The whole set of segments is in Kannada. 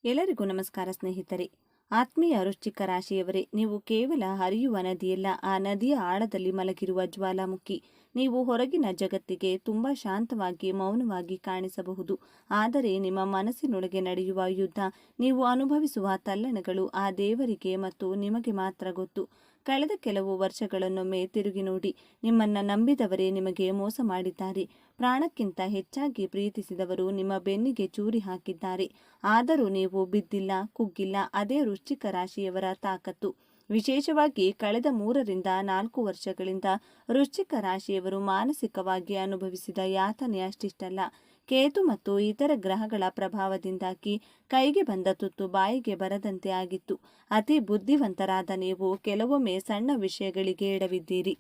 ಎಲ್ಲರಿಗೂ ನಮಸ್ಕಾರ ಸ್ನೇಹಿತರೆ. ಆತ್ಮೀಯ ವೃಶ್ಚಿಕ ರಾಶಿಯವರೇ, ನೀವು ಕೇವಲ ಹರಿಯುವ ನದಿಯಲ್ಲ, ಆ ನದಿಯ ಆಳದಲ್ಲಿ ಮಲಗಿರುವ ಜ್ವಾಲಾಮುಖಿ. ನೀವು ಹೊರಗಿನ ಜಗತ್ತಿಗೆ ತುಂಬ ಶಾಂತವಾಗಿ ಮೌನವಾಗಿ ಕಾಣಿಸಬಹುದು, ಆದರೆ ನಿಮ್ಮ ಮನಸ್ಸಿನೊಳಗೆ ನಡೆಯುವ ಯುದ್ಧ, ನೀವು ಅನುಭವಿಸುವ ತಲ್ಲಣಗಳು ಆ ದೇವರಿಗೆ ಮತ್ತು ನಿಮಗೆ ಮಾತ್ರ ಗೊತ್ತು. ಕಳೆದ ಕೆಲವು ವರ್ಷಗಳನ್ನೊಮ್ಮೆ ತಿರುಗಿ ನೋಡಿ. ನಿಮ್ಮನ್ನ ನಂಬಿದವರೇ ನಿಮಗೆ ಮೋಸ ಮಾಡಿದ್ದಾರೆ. ಪ್ರಾಣಕ್ಕಿಂತ ಹೆಚ್ಚಾಗಿ ಪ್ರೀತಿಸಿದವರು ನಿಮ್ಮ ಬೆನ್ನಿಗೆ ಚೂರಿ ಹಾಕಿದ್ದಾರೆ. ಆದರೂ ನೀವು ಬಿದ್ದಿಲ್ಲ, ಕುಗ್ಗಿಲ್ಲ. ಅದೇ ವೃಶ್ಚಿಕ ರಾಶಿಯವರ ತಾಕತ್ತು. ವಿಶೇಷವಾಗಿ ಕಳೆದ 3 ರಿಂದ 4 ವರ್ಷಗಳಿಂದ ವೃಶ್ಚಿಕ ರಾಶಿಯವರು ಮಾನಸಿಕವಾಗಿ ಅನುಭವಿಸಿದ ಯಾತನೆ ಅಷ್ಟಿಷ್ಟಲ್ಲ. ಕೇತು ಮತ್ತು ಇತರ ಗ್ರಹಗಳ ಪ್ರಭಾವದಿಂದಾಗಿ ಕೈಗೆ ಬಂದ ತುತ್ತು ಬಾಯಿಗೆ ಬರದಂತೆ ಆಗಿತ್ತು. ಅತಿ ಬುದ್ಧಿವಂತರಾದ ನೀವು ಕೆಲವೊಮ್ಮೆ ಸಣ್ಣ ವಿಷಯಗಳಿಗೆ ಎಡವಿದ್ದೀರಿ.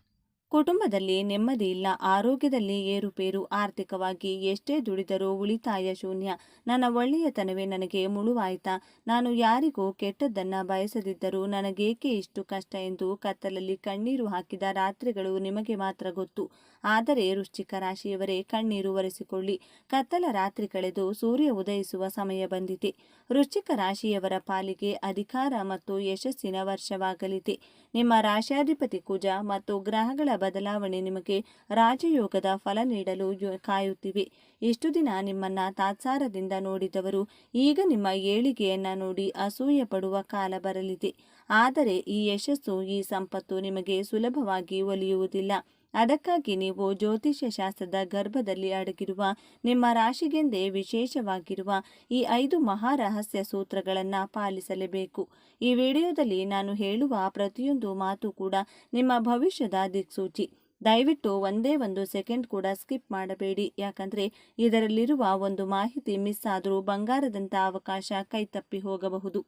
ಕುಟುಂಬದಲ್ಲಿ ನೆಮ್ಮದಿ ಇಲ್ಲ, ಆರೋಗ್ಯದಲ್ಲಿ ಏರುಪೇರು, ಆರ್ಥಿಕವಾಗಿ ಎಷ್ಟೇ ದುಡಿದರೂ ಉಳಿತಾಯ ಶೂನ್ಯ. ನನ್ನ ಒಳ್ಳೆಯತನವೇ ನನಗೆ ಮುಳುವಾಯ್ತಾ? ನಾನು ಯಾರಿಗೂ ಕೆಟ್ಟದ್ದನ್ನ ಬಯಸದಿದ್ದರೂ ನನಗೇಕೆ ಇಷ್ಟು ಕಷ್ಟ ಎಂದು ಕತ್ತಲಲ್ಲಿ ಕಣ್ಣೀರು ಹಾಕಿದ ರಾತ್ರಿಗಳು ನಿಮಗೆ ಮಾತ್ರ ಗೊತ್ತು. ಆದರೆ ವೃಶ್ಚಿಕ ರಾಶಿಯವರೇ, ಕಣ್ಣೀರು ಒರೆಸಿಕೊಳ್ಳಿ. ಕತ್ತಲ ರಾತ್ರಿ ಕಳೆದು ಸೂರ್ಯ ಉದಯಿಸುವ ಸಮಯ ಬಂದಿದೆ. ವೃಶ್ಚಿಕ ರಾಶಿಯವರ ಪಾಲಿಗೆ ಅಧಿಕಾರ ಮತ್ತು ಯಶಸ್ಸಿನ ವರ್ಷವಾಗಲಿದೆ. ನಿಮ್ಮ ರಾಶ್ಯಾಧಿಪತಿ ಕುಜ ಮತ್ತು ಗ್ರಹಗಳ ಬದಲಾವಣೆ ನಿಮಗೆ ರಾಜಯೋಗದ ಫಲ ನೀಡಲು ಕಾಯುತ್ತಿವೆ. ಇಷ್ಟು ದಿನ ನಿಮ್ಮನ್ನ ತಾತ್ಸಾರದಿಂದ ನೋಡಿದವರು ಈಗ ನಿಮ್ಮ ಏಳಿಗೆಯನ್ನ ನೋಡಿ ಅಸೂಯೆ ಪಡುವ ಕಾಲ ಬರಲಿದೆ. ಆದರೆ ಈ ಯಶಸ್ಸು, ಈ ಸಂಪತ್ತು ನಿಮಗೆ ಸುಲಭವಾಗಿ ಒಲಿಯುವುದಿಲ್ಲ. ಅದಕ್ಕಾಗಿ ನೀವು ಜ್ಯೋತಿಷ್ಯ ಶಾಸ್ತ್ರದ ಗರ್ಭದಲ್ಲಿ ಅಡಗಿರುವ ನಿಮ್ಮ ರಾಶಿಗೆಂದೇ ವಿಶೇಷವಾಗಿರುವ ಈ 5 ಮಹಾರಹಸ್ಯ ಸೂತ್ರಗಳನ್ನು ಪಾಲಿಸಲೇಬೇಕು. ಈ ವಿಡಿಯೋದಲ್ಲಿ ನಾನು ಹೇಳುವ ಪ್ರತಿಯೊಂದು ಮಾತು ಕೂಡ ನಿಮ್ಮ ಭವಿಷ್ಯದ ದಿಕ್ಸೂಚಿ. ದಯವಿಟ್ಟು ಒಂದೇ ಒಂದು ಸೆಕೆಂಡ್ ಕೂಡ ಸ್ಕಿಪ್ ಮಾಡಬೇಡಿ. ಯಾಕಂದ್ರೆ ಇದರಲ್ಲಿರುವ ಒಂದು ಮಾಹಿತಿ ಮಿಸ್ ಆದರೂ ಬಂಗಾರದಂಥ ಅವಕಾಶ ಕೈತಪ್ಪಿ ಹೋಗಬಹುದು.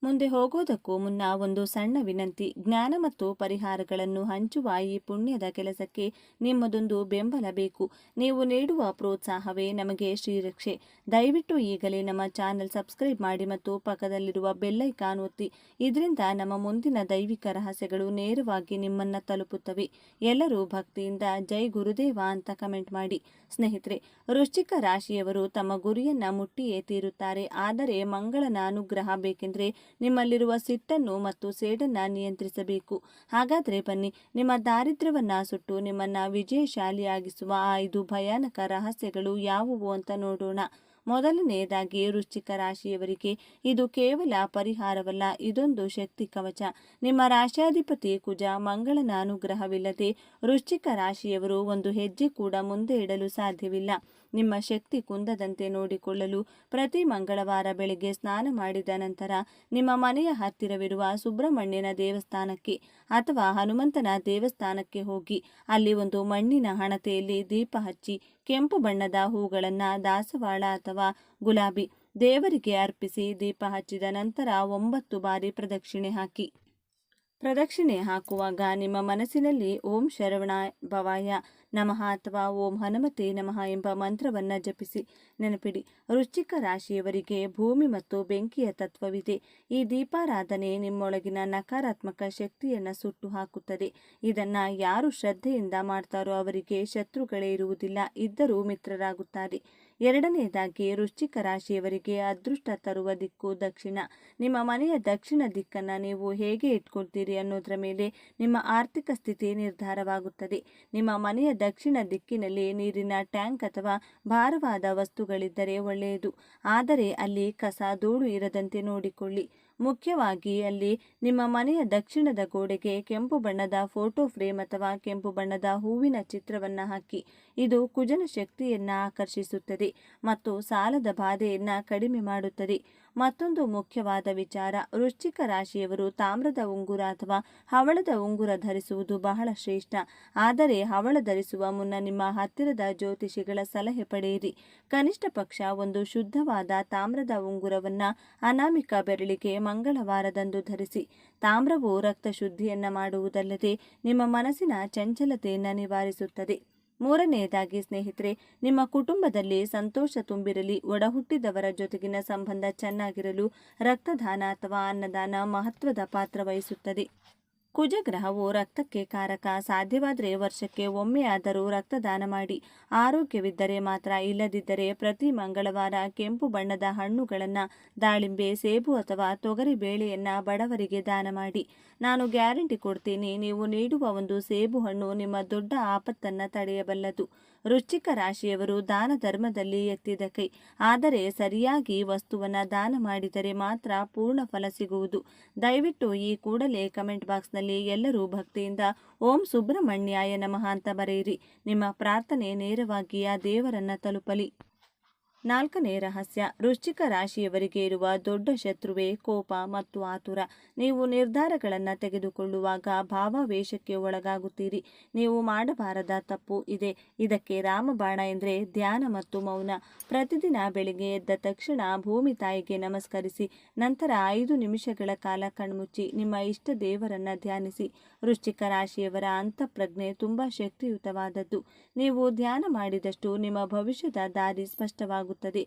ಮುಂದೆ ಹೋಗೋದಕ್ಕೂ ಮುನ್ನ ಒಂದು ಸಣ್ಣ ವಿನಂತಿ. ಜ್ಞಾನ ಮತ್ತು ಪರಿಹಾರಗಳನ್ನು ಹಂಚುವ ಈ ಪುಣ್ಯದ ಕೆಲಸಕ್ಕೆ ನಿಮ್ಮದೊಂದು ಬೆಂಬಲ ಬೇಕು. ನೀವು ನೀಡುವ ಪ್ರೋತ್ಸಾಹವೇ ನಮಗೆ ಶ್ರೀರಕ್ಷೆ. ದಯವಿಟ್ಟು ಈಗಲೇ ನಮ್ಮ ಚಾನೆಲ್ ಸಬ್ಸ್ಕ್ರೈಬ್ ಮಾಡಿ ಮತ್ತು ಪಕ್ಕದಲ್ಲಿರುವ ಬೆಲ್ ಐಕಾನ್ ಒತ್ತಿ. ಇದರಿಂದ ನಮ್ಮ ಮುಂದಿನ ದೈವಿಕ ರಹಸ್ಯಗಳು ನೇರವಾಗಿ ನಿಮ್ಮನ್ನ ತಲುಪುತ್ತವೆ. ಎಲ್ಲರೂ ಭಕ್ತಿಯಿಂದ ಜೈ ಗುರುದೇವ ಅಂತ ಕಮೆಂಟ್ ಮಾಡಿ. ಸ್ನೇಹಿತರೆ, ವೃಶ್ಚಿಕ ರಾಶಿಯವರು ತಮ್ಮ ಗುರಿಯನ್ನ ಮುಟ್ಟಿಯೇ ತೀರುತ್ತಾರೆ. ಆದರೆ ಮಂಗಳನ ಅನುಗ್ರಹ ಬೇಕೆಂದ್ರೆ ನಿಮ್ಮಲ್ಲಿರುವ ಸಿಟ್ಟನ್ನು ಮತ್ತು ಸೇಡನ್ನ ನಿಯಂತ್ರಿಸಬೇಕು. ಹಾಗಾದ್ರೆ ಬನ್ನಿ, ನಿಮ್ಮ ದಾರಿದ್ರ್ಯವನ್ನ ಸುಟ್ಟು ನಿಮ್ಮನ್ನ ವಿಜಯಶಾಲಿಯಾಗಿಸುವ ಆ 5 ಭಯಾನಕ ರಹಸ್ಯಗಳು ಯಾವುವು ಅಂತ ನೋಡೋಣ. ಮೊದಲನೆಯದಾಗಿ, ವೃಶ್ಚಿಕ ರಾಶಿಯವರಿಗೆ ಇದು ಕೇವಲ ಪರಿಹಾರವಲ್ಲ, ಇದೊಂದು ಶಕ್ತಿ ಕವಚ. ನಿಮ್ಮ ರಾಶ್ಯಾಧಿಪತಿ ಕುಜ ಮಂಗಳನ ಅನುಗ್ರಹವಿಲ್ಲದೆ ವೃಶ್ಚಿಕ ರಾಶಿಯವರು ಒಂದು ಹೆಜ್ಜೆ ಕೂಡ ಮುಂದೆ ಇಡಲು ಸಾಧ್ಯವಿಲ್ಲ. ನಿಮ್ಮ ಶಕ್ತಿ ಕುಂದದಂತೆ ನೋಡಿಕೊಳ್ಳಲು ಪ್ರತಿ ಮಂಗಳವಾರ ಬೆಳಗ್ಗೆ ಸ್ನಾನ ಮಾಡಿದ ನಂತರ ನಿಮ್ಮ ಮನೆಯ ಹತ್ತಿರವಿರುವ ಸುಬ್ರಹ್ಮಣ್ಯನ ದೇವಸ್ಥಾನಕ್ಕೆ ಅಥವಾ ಹನುಮಂತನ ದೇವಸ್ಥಾನಕ್ಕೆ ಹೋಗಿ ಅಲ್ಲಿ ಒಂದು ಮಣ್ಣಿನ ಹಣತೆಯಲ್ಲಿ ದೀಪ ಹಚ್ಚಿ ಕೆಂಪು ಬಣ್ಣದ ಹೂಗಳನ್ನು, ದಾಸವಾಳ ಅಥವಾ ಗುಲಾಬಿ, ದೇವರಿಗೆ ಅರ್ಪಿಸಿ ದೀಪ ಹಚ್ಚಿದ ನಂತರ 9 ಬಾರಿ ಪ್ರದಕ್ಷಿಣೆ ಹಾಕಿ. ಪ್ರದಕ್ಷಿಣೆ ಹಾಕುವಾಗ ನಿಮ್ಮ ಮನಸ್ಸಿನಲ್ಲಿ ಓಂ ಶರವಣ ಭವಾಯ ನಮಃ ಅಥವಾ ಓಂ ಹನುಮತೆ ನಮಃ ಎಂಬ ಮಂತ್ರವನ್ನ ಜಪಿಸಿ. ನೆನಪಿಡಿ, ವೃಶ್ಚಿಕ ರಾಶಿಯವರಿಗೆ ಭೂಮಿ ಮತ್ತು ಬೆಂಕಿಯ ತತ್ವವಿದೆ. ಈ ದೀಪಾರಾಧನೆ ನಿಮ್ಮೊಳಗಿನ ನಕಾರಾತ್ಮಕ ಶಕ್ತಿಯನ್ನ ಸುಟ್ಟು ಹಾಕುತ್ತದೆ. ಇದನ್ನ ಯಾರು ಶ್ರದ್ಧೆಯಿಂದ ಮಾಡ್ತಾರೋ ಅವರಿಗೆ ಶತ್ರುಗಳೇ ಇರುವುದಿಲ್ಲ, ಇದ್ದರೂ ಮಿತ್ರರಾಗುತ್ತಾರೆ. ಎರಡನೆಯದಾಗಿ, ವೃಶ್ಚಿಕ ರಾಶಿಯವರಿಗೆ ಅದೃಷ್ಟ ತರುವ ದಿಕ್ಕು ದಕ್ಷಿಣ. ನಿಮ್ಮ ಮನೆಯ ದಕ್ಷಿಣ ದಿಕ್ಕನ್ನ ನೀವು ಹೇಗೆ ಇಟ್ಕೊಳ್ತೀರಿ ಅನ್ನೋದರ ಮೇಲೆ ನಿಮ್ಮ ಆರ್ಥಿಕ ಸ್ಥಿತಿ ನಿರ್ಧಾರವಾಗುತ್ತದೆ. ನಿಮ್ಮ ಮನೆಯ ದಕ್ಷಿಣ ದಿಕ್ಕಿನಲ್ಲಿ ನೀರಿನ ಟ್ಯಾಂಕ್ ಅಥವಾ ಭಾರವಾದ ವಸ್ತುಗಳಿದ್ದರೆ ಒಳ್ಳೆಯದು. ಆದರೆ ಅಲ್ಲಿ ಕಸ, ಧೂಳು ಇರದಂತೆ ನೋಡಿಕೊಳ್ಳಿ. ಮುಖ್ಯವಾಗಿ ಅಲ್ಲಿ ನಿಮ್ಮ ಮನೆಯ ದಕ್ಷಿಣದ ಗೋಡೆಗೆ ಕೆಂಪು ಬಣ್ಣದ ಫೋಟೋ ಫ್ರೇಮ್ ಅಥವಾ ಕೆಂಪು ಬಣ್ಣದ ಹೂವಿನ ಚಿತ್ರವನ್ನ ಹಾಕಿ. ಇದು ಕುಜನ ಶಕ್ತಿಯನ್ನ ಆಕರ್ಷಿಸುತ್ತದೆ ಮತ್ತು ಸಾಲದ ಬಾಧೆಯನ್ನ ಕಡಿಮೆ ಮಾಡುತ್ತದೆ. ಮತ್ತೊಂದು ಮುಖ್ಯವಾದ ವಿಚಾರ, ವೃಶ್ಚಿಕ ರಾಶಿಯವರು ತಾಮ್ರದ ಉಂಗುರ ಅಥವಾ ಹವಳದ ಉಂಗುರ ಧರಿಸುವುದು ಬಹಳ ಶ್ರೇಷ್ಠ. ಆದರೆ ಹವಳ ಧರಿಸುವ ಮುನ್ನ ನಿಮ್ಮ ಹತ್ತಿರದ ಜ್ಯೋತಿಷಿಗಳ ಸಲಹೆ ಪಡೆಯಿರಿ. ಕನಿಷ್ಠ ಪಕ್ಷ ಒಂದು ಶುದ್ಧವಾದ ತಾಮ್ರದ ಉಂಗುರವನ್ನ ಅನಾಮಿಕ ಬೆರಳಿಗೆ ಮಂಗಳವಾರದಂದು ಧರಿಸಿ. ತಾಮ್ರವು ರಕ್ತ ಶುದ್ಧಿಯನ್ನ ಮಾಡುವುದಲ್ಲದೆ ನಿಮ್ಮ ಮನಸ್ಸಿನ ಚಂಚಲತೆಯನ್ನ ನಿವಾರಿಸುತ್ತದೆ. ಮೂರನೆಯದಾಗಿ ಸ್ನೇಹಿತರೆ, ನಿಮ್ಮ ಕುಟುಂಬದಲ್ಲಿ ಸಂತೋಷ ತುಂಬಿರಲಿ, ಒಡಹುಟ್ಟಿದವರ ಜೊತೆಗಿನ ಸಂಬಂಧ ಚೆನ್ನಾಗಿರಲು ರಕ್ತದಾನ ಅಥವಾ ಅನ್ನದಾನ ಮಹತ್ವದ ಪಾತ್ರ ವಹಿಸುತ್ತದೆ. ಕುಜಗ್ರಹವು ರಕ್ತಕ್ಕೆ ಕಾರಕ. ಸಾಧ್ಯವಾದರೆ ವರ್ಷಕ್ಕೆ ಒಮ್ಮೆ ಆದರೂ ರಕ್ತದಾನ ಮಾಡಿ. ಆರೋಗ್ಯವಿದ್ದರೆ ಮಾತ್ರ. ಇಲ್ಲದಿದ್ದರೆ ಪ್ರತಿ ಮಂಗಳವಾರ ಕೆಂಪು ಬಣ್ಣದ ಹಣ್ಣುಗಳನ್ನು, ದಾಳಿಂಬೆ, ಸೇಬು ಅಥವಾ ತೊಗರಿ ಬೇಳೆಯನ್ನು ಬಡವರಿಗೆ ದಾನ ಮಾಡಿ. ನಾನು ಗ್ಯಾರಂಟಿ ಕೊಡ್ತೀನಿ, ನೀವು ನೀಡುವ ಒಂದು ಸೇಬು ಹಣ್ಣು ನಿಮ್ಮ ದೊಡ್ಡ ಆಪತ್ತನ್ನು ತಡೆಯಬಲ್ಲದು. ವೃಶ್ಚಿಕ ರಾಶಿಯವರು ದಾನ ಧರ್ಮದಲ್ಲಿ ಎತ್ತಿದ ಕೈ. ಆದರೆ ಸರಿಯಾಗಿ ವಸ್ತುವನ್ನು ದಾನ ಮಾಡಿದರೆ ಮಾತ್ರ ಪೂರ್ಣ ಫಲ ಸಿಗುವುದು. ದಯವಿಟ್ಟು ಈ ಕೂಡಲೇ ಕಮೆಂಟ್ ಬಾಕ್ಸ್ನಲ್ಲಿ ಎಲ್ಲರೂ ಭಕ್ತಿಯಿಂದ ಓಂ ಸುಬ್ರಹ್ಮಣ್ಯಾಯ ನಮಃ ಅಂತ ಬರೆಯಿರಿ. ನಿಮ್ಮ ಪ್ರಾರ್ಥನೆ ನೇರವಾಗಿ ಆ ದೇವರನ್ನ ತಲುಪಲಿ. 4ನೇ ರಹಸ್ಯ. ವೃಶ್ಚಿಕ ರಾಶಿಯವರಿಗೆ ಇರುವ ದೊಡ್ಡ ಶತ್ರುವೇ ಕೋಪ ಮತ್ತು ಆತುರ. ನೀವು ನಿರ್ಧಾರಗಳನ್ನು ತೆಗೆದುಕೊಳ್ಳುವಾಗ ಭಾವಾವೇಶಕ್ಕೆ ಒಳಗಾಗುತ್ತೀರಿ. ನೀವು ಮಾಡಬಾರದ ತಪ್ಪು ಇದೆ. ಇದಕ್ಕೆ ರಾಮಬಾಣ ಎಂದರೆ ಧ್ಯಾನ ಮತ್ತು ಮೌನ. ಪ್ರತಿದಿನ ಬೆಳಿಗ್ಗೆ ಎದ್ದ ತಕ್ಷಣ ಭೂಮಿ ತಾಯಿಗೆ ನಮಸ್ಕರಿಸಿ. ನಂತರ 5 ನಿಮಿಷಗಳ ಕಾಲ ಕಣ್ಮುಚ್ಚಿ ನಿಮ್ಮ ಇಷ್ಟ ದೇವರನ್ನ ಧ್ಯಾನಿಸಿ. ವೃಶ್ಚಿಕ ರಾಶಿಯವರ ಅಂತಃಪ್ರಜ್ಞೆ ತುಂಬ ಶಕ್ತಿಯುತವಾದದ್ದು. ನೀವು ಧ್ಯಾನ ಮಾಡಿದಷ್ಟು ನಿಮ್ಮ ಭವಿಷ್ಯದ ದಾರಿ ಸ್ಪಷ್ಟವಾಗುತ್ತದೆ.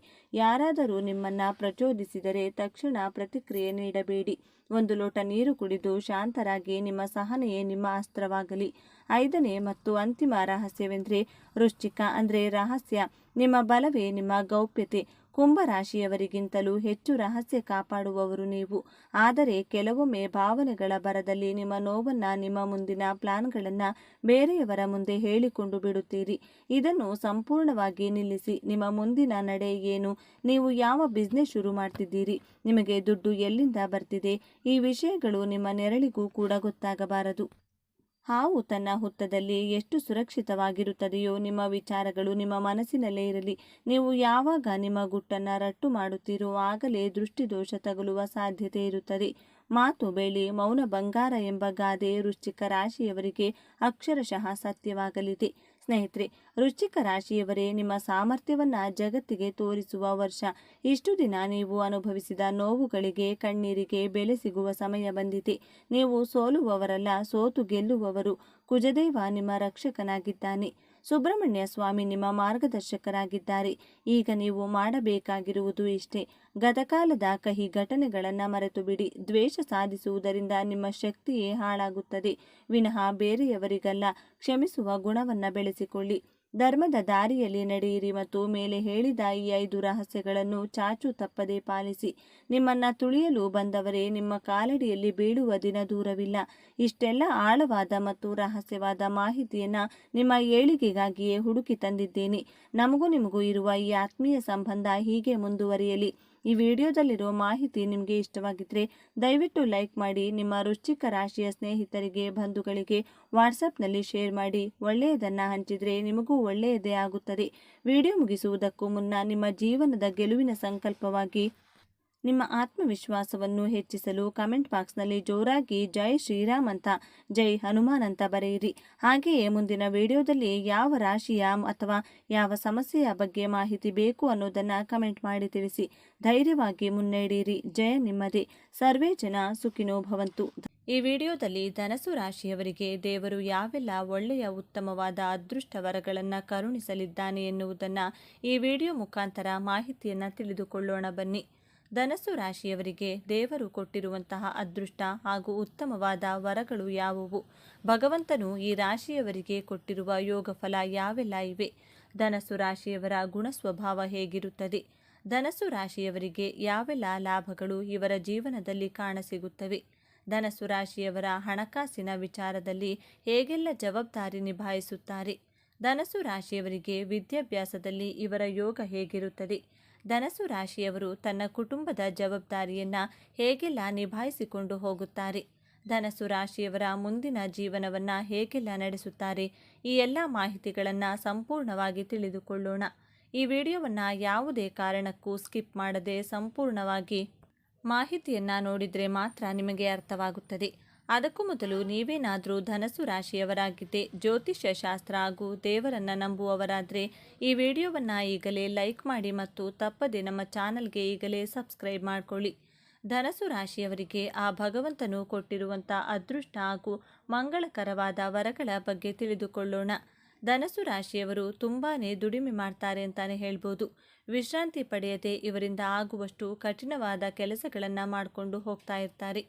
ಯಾರಾದರೂ ನಿಮ್ಮನ್ನ ಪ್ರಚೋದಿಸಿದರೆ ತಕ್ಷಣ ಪ್ರತಿಕ್ರಿಯೆ ನೀಡಬೇಡಿ. 1 ಲೋಟ ನೀರು ಕುಡಿದು ಶಾಂತರಾಗಿ. ನಿಮ್ಮ ಸಹನೆಯೇ ನಿಮ್ಮ ಅಸ್ತ್ರವಾಗಲಿ. 5ನೇ ಮತ್ತು ಅಂತಿಮ ರಹಸ್ಯವೆಂದರೆ ವೃಶ್ಚಿಕ ಅಂದರೆ ರಹಸ್ಯ. ನಿಮ್ಮ ಬಲವೇ ನಿಮ್ಮ ಗೌಪ್ಯತೆ. ಕುಂಭರಾಶಿಯವರಿಗಿಂತಲೂ ಹೆಚ್ಚು ರಹಸ್ಯ ಕಾಪಾಡುವವರು ನೀವು. ಆದರೆ ಕೆಲವೊಮ್ಮೆ ಭಾವನೆಗಳ ಭರದಲ್ಲಿ ನಿಮ್ಮ ನೋವನ್ನು, ನಿಮ್ಮ ಮುಂದಿನ ಪ್ಲಾನ್ಗಳನ್ನು ಬೇರೆಯವರ ಮುಂದೆ ಹೇಳಿಕೊಂಡು ಬಿಡುತ್ತೀರಿ. ಇದನ್ನು ಸಂಪೂರ್ಣವಾಗಿ ನಿಲ್ಲಿಸಿ. ನಿಮ್ಮ ಮುಂದಿನ ನಡೆ ಏನು? ನೀವು ಯಾವ ಬಿಸ್ನೆಸ್ ಶುರು ಮಾಡ್ತಿದ್ದೀರಿ? ನಿಮಗೆ ದುಡ್ಡು ಎಲ್ಲಿಂದ ಬರ್ತಿದೆ? ಈ ವಿಷಯಗಳು ನಿಮ್ಮ ನೆರಳಿಗೂ ಕೂಡ ಗೊತ್ತಾಗಬಾರದು. ಹಾವು ತನ್ನ ಹುತ್ತದಲ್ಲಿ ಎಷ್ಟು ಸುರಕ್ಷಿತವಾಗಿರುತ್ತದೆಯೋ ನಿಮ್ಮ ವಿಚಾರಗಳು ನಿಮ್ಮ ಮನಸ್ಸಿನಲ್ಲೇ ಇರಲಿ. ನೀವು ಯಾವಾಗ ನಿಮ್ಮ ಗುಟ್ಟನ್ನು ರಟ್ಟು ಮಾಡುತ್ತೀರೋ ಆಗಲೇ ದೃಷ್ಟಿದೋಷ ತಗುಲುವ ಸಾಧ್ಯತೆ ಇರುತ್ತದೆ. ಮಾತು ಬೆಳ್ಳಿ, ಮೌನ ಬಂಗಾರ ಎಂಬ ಗಾದೆ ವೃಶ್ಚಿಕ ರಾಶಿಯವರಿಗೆ ಅಕ್ಷರಶಃ ಸತ್ಯವಾಗಲಿದೆ. ಸ್ನೇಹಿತರೆ, ವೃಶ್ಚಿಕ ರಾಶಿಯವರೇ, ನಿಮ್ಮ ಸಾಮರ್ಥ್ಯವನ್ನು ಜಗತ್ತಿಗೆ ತೋರಿಸುವ ವರ್ಷ. ಇಷ್ಟು ದಿನ ನೀವು ಅನುಭವಿಸಿದ ನೋವುಗಳಿಗೆ, ಕಣ್ಣೀರಿಗೆ ಬೆಲೆ ಸಿಗುವ ಸಮಯ ಬಂದಿದೆ. ನೀವು ಸೋಲುವವರಲ್ಲ, ಸೋತು ಗೆಲ್ಲುವವರು. ಕುಜದೇವ ನಿಮ್ಮ ರಕ್ಷಕನಾಗಿದ್ದಾನೆ. ಸುಬ್ರಹ್ಮಣ್ಯ ಸ್ವಾಮಿ ನಿಮ್ಮ ಮಾರ್ಗದರ್ಶಕರಾಗಿದ್ದಾರೆ. ಈಗ ನೀವು ಮಾಡಬೇಕಾಗಿರುವುದು ಇಷ್ಟೇ. ಗತಕಾಲದ ಕಹಿ ಘಟನೆಗಳನ್ನು ಮರೆತು ಬಿಡಿ. ದ್ವೇಷ ಸಾಧಿಸುವುದರಿಂದ ನಿಮ್ಮ ಶಕ್ತಿಯೇ ಹಾಳಾಗುತ್ತದೆ ವಿನಃ ಬೇರೆಯವರಿಗಲ್ಲ. ಕ್ಷಮಿಸುವ ಗುಣವನ್ನು ಬೆಳೆಸಿಕೊಳ್ಳಿ. ಧರ್ಮದ ದಾರಿಯಲ್ಲಿ ನಡೆಯಿರಿ ಮತ್ತು ಮೇಲೆ ಹೇಳಿದ ಈ 5 ರಹಸ್ಯಗಳನ್ನು ಚಾಚು ತಪ್ಪದೆ ಪಾಲಿಸಿ. ನಿಮ್ಮನ್ನ ತುಳಿಯಲು ಬಂದವರೇ ನಿಮ್ಮ ಕಾಲಡಿಯಲ್ಲಿ ಬೀಳುವ ದಿನ ದೂರವಿಲ್ಲ. ಇಷ್ಟೆಲ್ಲ ಆಳವಾದ ಮತ್ತು ರಹಸ್ಯವಾದ ಮಾಹಿತಿಯನ್ನು ನಿಮ್ಮ ಏಳಿಗೆಗಾಗಿಯೇ ಹುಡುಕಿ ತಂದಿದ್ದೇನೆ. ನಮಗೂ ನಿಮಗೂ ಇರುವ ಈ ಆತ್ಮೀಯ ಸಂಬಂಧ ಹೀಗೆ ಮುಂದುವರಿಯಲಿ. ಈ ವಿಡಿಯೋದಲ್ಲಿರೋ ಮಾಹಿತಿ ನಿಮಗೆ ಇಷ್ಟವಾಗಿದ್ದರೆ ದಯವಿಟ್ಟು ಲೈಕ್ ಮಾಡಿ. ನಿಮ್ಮ ವೃಶ್ಚಿಕ ರಾಶಿಯ ಸ್ನೇಹಿತರಿಗೆ, ಬಂಧುಗಳಿಗೆ ವಾಟ್ಸಪ್ನಲ್ಲಿ ಶೇರ್ ಮಾಡಿ. ಒಳ್ಳೆಯದನ್ನು ಹಂಚಿದರೆ ನಿಮಗೂ ಒಳ್ಳೆಯದೇ ಆಗುತ್ತದೆ. ವಿಡಿಯೋ ಮುಗಿಸುವುದಕ್ಕೂ ಮುನ್ನ ನಿಮ್ಮ ಜೀವನದ ಗೆಲುವಿನ ಸಂಕಲ್ಪವಾಗಿ ನಿಮ್ಮ ಆತ್ಮವಿಶ್ವಾಸವನ್ನು ಹೆಚ್ಚಿಸಲು ಕಮೆಂಟ್ ಬಾಕ್ಸ್ನಲ್ಲಿ ಜೋರಾಗಿ ಜೈ ಶ್ರೀರಾಮ್ ಅಂತ, ಜೈ ಹನುಮಾನ್ ಅಂತ ಬರೆಯಿರಿ. ಹಾಗೆಯೇ ಮುಂದಿನ ವಿಡಿಯೋದಲ್ಲಿ ಯಾವ ರಾಶಿಯ ಅಥವಾ ಯಾವ ಸಮಸ್ಯೆಯ ಬಗ್ಗೆ ಮಾಹಿತಿ ಬೇಕು ಅನ್ನೋದನ್ನು ಕಮೆಂಟ್ ಮಾಡಿ ತಿಳಿಸಿ. ಧೈರ್ಯವಾಗಿ ಮುನ್ನಡೆಯಿರಿ. ಜಯ ನಿಮ್ಮದೇ. ಸರ್ವೇ ಜನ ಸುಖಿನೋ ಭವಂತು. ಈ ವಿಡಿಯೋದಲ್ಲಿ ಧನಸ್ಸು ರಾಶಿಯವರಿಗೆ ದೇವರು ಯಾವೆಲ್ಲ ಒಳ್ಳೆಯ ಉತ್ತಮವಾದ ಅದೃಷ್ಟ ವರಗಳನ್ನು ಕರುಣಿಸಲಿದ್ದಾನೆ ಎನ್ನುವುದನ್ನು ಈ ವಿಡಿಯೋ ಮುಖಾಂತರ ಮಾಹಿತಿಯನ್ನು ತಿಳಿದುಕೊಳ್ಳೋಣ ಬನ್ನಿ. ಧನಸ್ಸು ರಾಶಿಯವರಿಗೆ ದೇವರು ಕೊಟ್ಟಿರುವಂತಹ ಅದೃಷ್ಟ ಹಾಗೂ ಉತ್ತಮವಾದ ವರಗಳು ಯಾವುವು? ಭಗವಂತನು ಈ ರಾಶಿಯವರಿಗೆ ಕೊಟ್ಟಿರುವ ಯೋಗ ಫಲ ಯಾವೆಲ್ಲ ಇವೆ? ಧನಸ್ಸು ರಾಶಿಯವರ ಗುಣ ಸ್ವಭಾವ ಹೇಗಿರುತ್ತದೆ? ಧನಸ್ಸು ರಾಶಿಯವರಿಗೆ ಯಾವೆಲ್ಲ ಲಾಭಗಳು ಇವರ ಜೀವನದಲ್ಲಿ ಕಾಣಸಿಗುತ್ತವೆ? ಧನಸ್ಸು ರಾಶಿಯವರ ಹಣಕಾಸಿನ ವಿಚಾರದಲ್ಲಿ ಹೇಗೆಲ್ಲ ಜವಾಬ್ದಾರಿ ನಿಭಾಯಿಸುತ್ತಾರೆ? ಧನಸ್ಸು ರಾಶಿಯವರಿಗೆ ವಿದ್ಯಾಭ್ಯಾಸದಲ್ಲಿ ಇವರ ಯೋಗ ಹೇಗಿರುತ್ತದೆ? ಧನಸ್ಸು ರಾಶಿಯವರು ತನ್ನ ಕುಟುಂಬದ ಜವಾಬ್ದಾರಿಯನ್ನು ಹೇಗೆಲ್ಲ ನಿಭಾಯಿಸಿಕೊಂಡು ಹೋಗುತ್ತಾರೆ? ಧನಸ್ಸು ರಾಶಿಯವರ ಮುಂದಿನ ಜೀವನವನ್ನು ಹೇಗೆಲ್ಲ ನಡೆಸುತ್ತಾರೆ? ಈ ಎಲ್ಲ ಮಾಹಿತಿಗಳನ್ನು ಸಂಪೂರ್ಣವಾಗಿ ತಿಳಿದುಕೊಳ್ಳೋಣ. ಈ ವಿಡಿಯೋವನ್ನು ಯಾವುದೇ ಕಾರಣಕ್ಕೂ ಸ್ಕಿಪ್ ಮಾಡದೆ ಸಂಪೂರ್ಣವಾಗಿ ಮಾಹಿತಿಯನ್ನು ನೋಡಿದರೆ ಮಾತ್ರ ನಿಮಗೆ ಅರ್ಥವಾಗುತ್ತದೆ. ಅದಕ್ಕೂ ಮೊದಲು ನೀವೇನಾದರೂ ಧನಸ್ಸು ರಾಶಿಯವರಾಗಿದ್ದೆ ಜ್ಯೋತಿಷ್ಯ ಶಾಸ್ತ್ರ ಹಾಗೂ ದೇವರನ್ನು ನಂಬುವವರಾದರೆ ಈ ವಿಡಿಯೋವನ್ನು ಈಗಲೇ ಲೈಕ್ ಮಾಡಿ ಮತ್ತು ತಪ್ಪದೆ ನಮ್ಮ ಚಾನಲ್ಗೆ ಈಗಲೇ ಸಬ್ಸ್ಕ್ರೈಬ್ ಮಾಡಿಕೊಳ್ಳಿ. ಧನಸ್ಸು ರಾಶಿಯವರಿಗೆ ಆ ಭಗವಂತನು ಕೊಟ್ಟಿರುವಂಥ ಅದೃಷ್ಟ ಹಾಗೂ ಮಂಗಳಕರವಾದ ವರಗಳ ಬಗ್ಗೆ ತಿಳಿದುಕೊಳ್ಳೋಣ. ಧನಸ್ಸು ರಾಶಿಯವರು ತುಂಬಾ ದುಡಿಮೆ ಮಾಡ್ತಾರೆ ಅಂತಾನೆ ಹೇಳ್ಬೋದು. ವಿಶ್ರಾಂತಿ ಪಡೆಯದೆ ಇವರಿಂದ ಆಗುವಷ್ಟು ಕಠಿಣವಾದ ಕೆಲಸಗಳನ್ನು ಮಾಡಿಕೊಂಡು ಹೋಗ್ತಾ ಇರ್ತಾರೆ.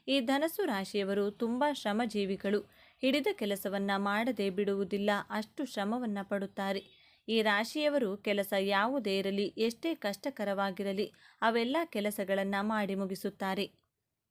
ಈ ಧನಸ್ಸು ರಾಶಿಯವರು ತುಂಬ ಶ್ರಮಜೀವಿಗಳು. ಹಿಡಿದ ಕೆಲಸವನ್ನು ಮಾಡದೆ ಬಿಡುವುದಿಲ್ಲ, ಅಷ್ಟು ಶ್ರಮವನ್ನು ಪಡುತ್ತಾರೆ. ಈ ರಾಶಿಯವರು ಕೆಲಸ ಯಾವುದೇ ಇರಲಿ, ಎಷ್ಟೇ ಕಷ್ಟಕರವಾಗಿರಲಿ, ಅವೆಲ್ಲ ಕೆಲಸಗಳನ್ನು ಮಾಡಿ ಮುಗಿಸುತ್ತಾರೆ.